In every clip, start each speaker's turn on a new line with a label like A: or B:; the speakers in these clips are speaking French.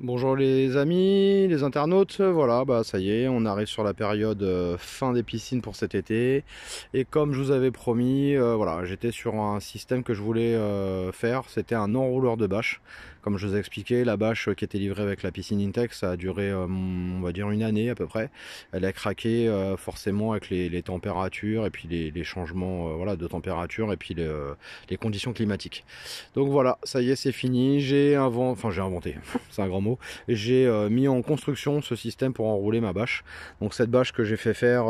A: Bonjour les amis, les internautes, voilà, bah ça y est, on arrive sur la période fin des piscines pour cet été. Et comme je vous avais promis, voilà, j'étais sur un système que je voulais faire, c'était un enrouleur de bâche. Comme je vous ai expliqué, la bâche qui était livrée avec la piscine Intex, ça a duré, on va dire, une année à peu près. Elle a craqué forcément avec les températures et puis les changements voilà, de température et puis les conditions climatiques. Donc voilà, ça y est, c'est fini, j'ai inventé, c'est un grand mot. J'ai mis en construction ce système pour enrouler ma bâche. Donc cette bâche que j'ai fait faire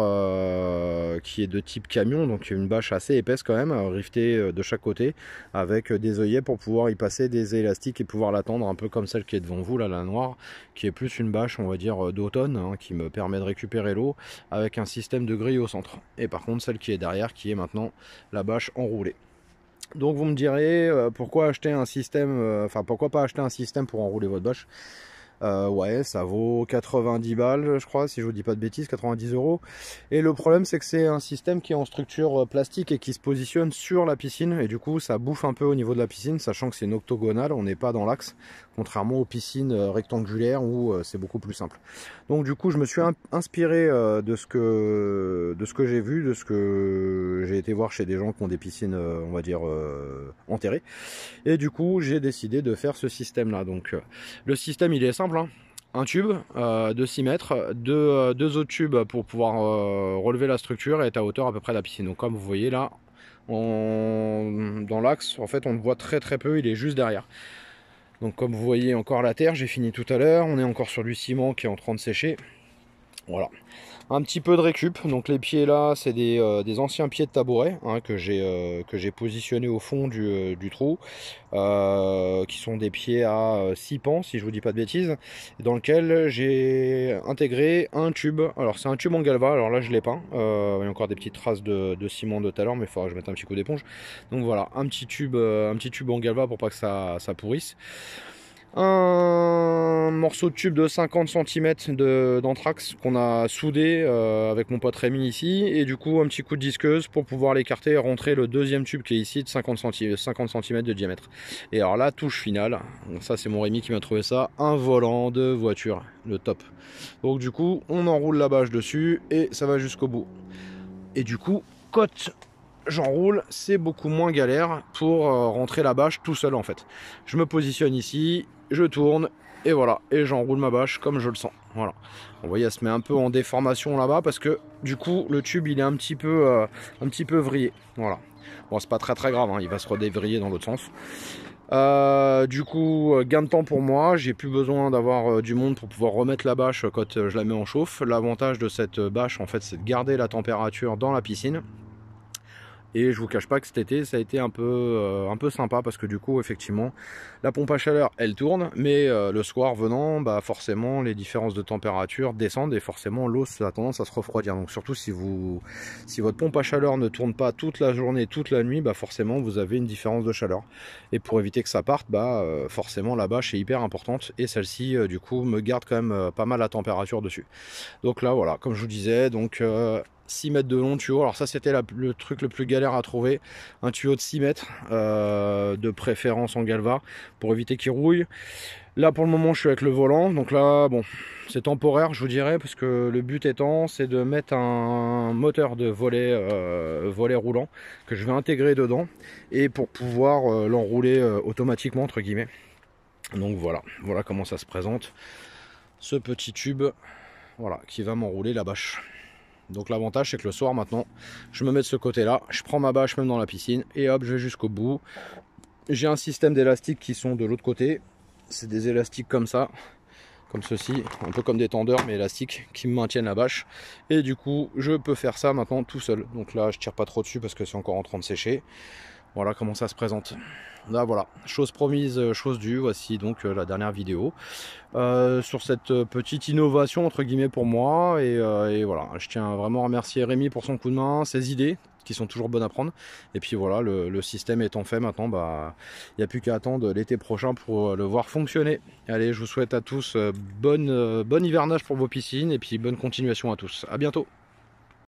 A: qui est de type camion, donc une bâche assez épaisse quand même, rivetée de chaque côté avec des œillets pour pouvoir y passer des élastiques et pouvoir l'attendre, un peu comme celle qui est devant vous là, la noire, qui est plus une bâche on va dire d'automne, hein, qui me permet de récupérer l'eau avec un système de grille au centre. Et par contre celle qui est derrière qui est maintenant la bâche enroulée. Donc vous me direz pourquoi acheter un système, pourquoi pas acheter un système pour enrouler votre bâche. Ouais, ça vaut 90 balles, je crois, si je vous dis pas de bêtises, 90 euros. Et le problème, c'est que c'est un système qui est en structure plastique et qui se positionne sur la piscine. Et du coup, ça bouffe un peu au niveau de la piscine, sachant que c'est une octogonale, on n'est pas dans l'axe, contrairement aux piscines rectangulaires où c'est beaucoup plus simple. Donc du coup, je me suis inspiré de ce que j'ai vu, de ce que j'ai été voir chez des gens qui ont des piscines, on va dire, enterrées. Et du coup, j'ai décidé de faire ce système-là. Donc le système, il est simple, hein. Un tube de 6 mètres, deux autres tubes pour pouvoir relever la structure et être à hauteur à peu près de la piscine. Donc comme vous voyez là, dans l'axe, en fait on le voit très peu, il est juste derrière. Donc comme vous voyez encore la terre, j'ai fini tout à l'heure, on est encore sur du ciment qui est en train de sécher. Voilà. Un petit peu de récup, donc les pieds là c'est des anciens pieds de tabouret hein, que j'ai positionnés au fond du trou, qui sont des pieds à 6 pans si je vous dis pas de bêtises, dans lequel j'ai intégré un tube. Alors c'est un tube en galva, alors là je l'ai peint, il y a encore des petites traces de ciment de tout à l'heure mais il faudra que je mette un petit coup d'éponge. Donc voilà, un petit tube en galva pour pas que ça pourrisse. Un morceau de tube de 50 cm d'anthrax qu'on a soudé avec mon pote Rémi ici, et du coup un petit coup de disqueuse pour pouvoir l'écarter et rentrer le deuxième tube qui est ici de 50 cm de diamètre. Et alors la touche finale, donc ça c'est mon Rémi qui m'a trouvé ça, un volant de voiture, le top. Donc du coup on enroule la bâche dessus et ça va jusqu'au bout. Et du coup quand j'enroule, c'est beaucoup moins galère pour rentrer la bâche tout seul en fait. Je me positionne ici, je tourne et voilà, et j'enroule ma bâche comme je le sens. Voilà. Vous voyez, elle se met un peu en déformation là-bas parce que du coup le tube il est un petit peu vrillé. Voilà. Bon, c'est pas très grave, hein, il va se redévriller dans l'autre sens. Du coup, gain de temps pour moi, j'ai plus besoin d'avoir du monde pour pouvoir remettre la bâche quand je la mets en chauffe. L'avantage de cette bâche en fait, c'est de garder la température dans la piscine. Et je vous cache pas que cet été ça a été un peu sympa parce que du coup effectivement la pompe à chaleur elle tourne, mais le soir venant bah forcément les différences de température descendent et forcément l'eau a tendance à se refroidir. Donc surtout si votre pompe à chaleur ne tourne pas toute la journée, toute la nuit, bah forcément vous avez une différence de chaleur. Et pour éviter que ça parte, bah forcément la bâche est hyper importante et celle-ci du coup me garde quand même pas mal la température dessus. Donc là voilà, comme je vous disais, donc 6 mètres de long tuyau. Alors ça c'était le truc le plus galère à trouver, un tuyau de 6 mètres de préférence en galva pour éviter qu'il rouille. Là pour le moment je suis avec le volant, donc là bon c'est temporaire je vous dirais, parce que le but étant c'est de mettre un moteur de volet roulant que je vais intégrer dedans et pour pouvoir l'enrouler automatiquement entre guillemets. Donc voilà comment ça se présente, ce petit tube voilà qui va m'enrouler la bâche. Donc l'avantage c'est que le soir maintenant je me mets de ce côté là, je prends ma bâche même dans la piscine et hop je vais jusqu'au bout. J'ai un système d'élastiques qui sont de l'autre côté, c'est des élastiques comme ça, comme ceci, un peu comme des tendeurs mais élastiques qui me maintiennent la bâche. Et du coup je peux faire ça maintenant tout seul. Donc là je tire pas trop dessus parce que c'est encore en train de sécher. Voilà comment ça se présente. Là voilà, chose promise, chose due, voici donc la dernière vidéo sur cette petite innovation entre guillemets pour moi. Et voilà, je tiens vraiment à remercier Rémi pour son coup de main, ses idées qui sont toujours bonnes à prendre. Et puis voilà, le système étant fait maintenant, bah il n'y a plus qu'à attendre l'été prochain pour le voir fonctionner. Allez, je vous souhaite à tous bon hivernage pour vos piscines et puis bonne continuation à tous. À bientôt.